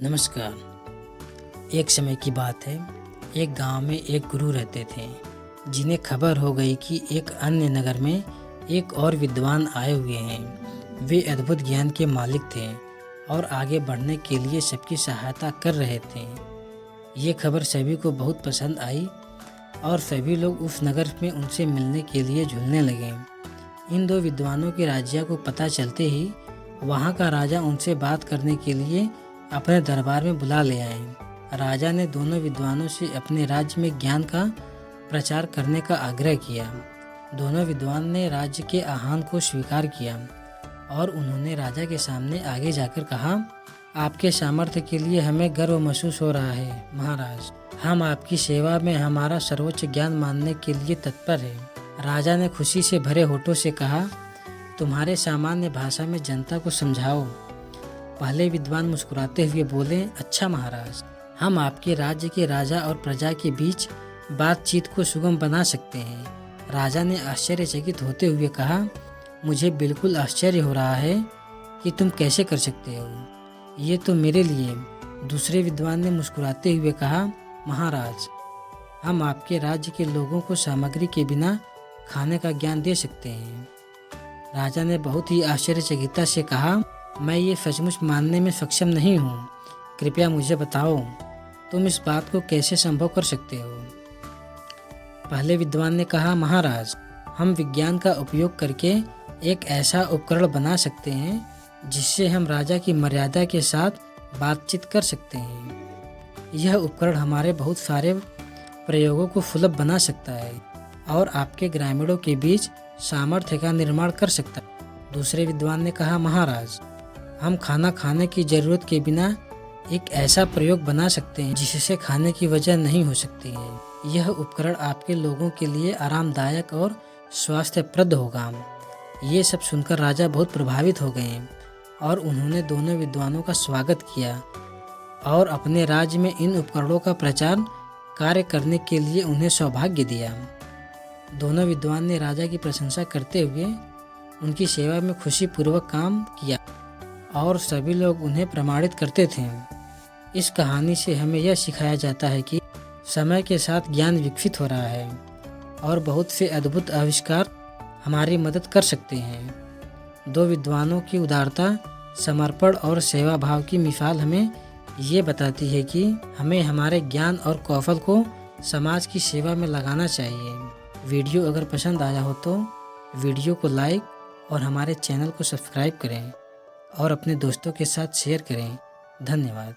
नमस्कार। एक समय की बात है, एक गांव में एक गुरु रहते थे, जिन्हें खबर हो गई कि एक अन्य नगर में एक और विद्वान आए हुए हैं। वे अद्भुत ज्ञान के मालिक थे और आगे बढ़ने के लिए सबकी सहायता कर रहे थे। ये खबर सभी को बहुत पसंद आई और सभी लोग उस नगर में उनसे मिलने के लिए झूलने लगे। इन दो विद्वानों के राज्य को पता चलते ही वहाँ का राजा उनसे बात करने के लिए अपने दरबार में बुला ले आए। राजा ने दोनों विद्वानों से अपने राज्य में ज्ञान का प्रचार करने का आग्रह किया। दोनों विद्वान ने राज्य के आह्वान को स्वीकार किया और उन्होंने राजा के सामने आगे जाकर कहा, आपके सामर्थ्य के लिए हमें गर्व महसूस हो रहा है महाराज। हम आपकी सेवा में हमारा सर्वोच्च ज्ञान मानने के लिए तत्पर हैं। राजा ने खुशी से भरे होठों से कहा, तुम्हारे सामान्य भाषा में जनता को समझाओ। पहले विद्वान मुस्कुराते हुए बोले, अच्छा महाराज, हम आपके राज्य के राजा और प्रजा के बीच बातचीत को सुगम बना सकते हैं। राजा ने आश्चर्यचकित होते हुए कहा, मुझे बिल्कुल आश्चर्य हो रहा है कि तुम कैसे कर सकते हो। ये तो मेरे लिए। दूसरे विद्वान ने मुस्कुराते हुए कहा, महाराज, हम आपके राज्य के लोगों को सामग्री के बिना खाने का ज्ञान दे सकते हैं। राजा ने बहुत ही आश्चर्यचकितता से कहा, मैं ये सचमुच मानने में सक्षम नहीं हूँ। कृपया मुझे बताओ, तुम इस बात को कैसे संभव कर सकते हो। पहले विद्वान ने कहा, महाराज, हम विज्ञान का उपयोग करके एक ऐसा उपकरण बना सकते हैं जिससे हम राजा की मर्यादा के साथ बातचीत कर सकते हैं। यह उपकरण हमारे बहुत सारे प्रयोगों को सुलभ बना सकता है और आपके ग्रामीणों के बीच सामर्थ्य का निर्माण कर सकता है। दूसरे विद्वान ने कहा, महाराज, हम खाना खाने की जरूरत के बिना एक ऐसा प्रयोग बना सकते हैं जिससे खाने की वजह नहीं हो सकती है। यह उपकरण आपके लोगों के लिए आरामदायक और स्वास्थ्यप्रद होगा। ये सब सुनकर राजा बहुत प्रभावित हो गए और उन्होंने दोनों विद्वानों का स्वागत किया और अपने राज्य में इन उपकरणों का प्रचार कार्य करने के लिए उन्हें सौभाग्य दिया। दोनों विद्वान ने राजा की प्रशंसा करते हुए उनकी सेवा में खुशीपूर्वक काम किया और सभी लोग उन्हें प्रमाणित करते थे। इस कहानी से हमें यह सिखाया जाता है कि समय के साथ ज्ञान विकसित हो रहा है और बहुत से अद्भुत आविष्कार हमारी मदद कर सकते हैं। दो विद्वानों की उदारता, समर्पण और सेवा भाव की मिसाल हमें ये बताती है कि हमें हमारे ज्ञान और कौशल को समाज की सेवा में लगाना चाहिए। वीडियो अगर पसंद आया हो तो वीडियो को लाइक और हमारे चैनल को सब्सक्राइब करें और अपने दोस्तों के साथ शेयर करें। धन्यवाद।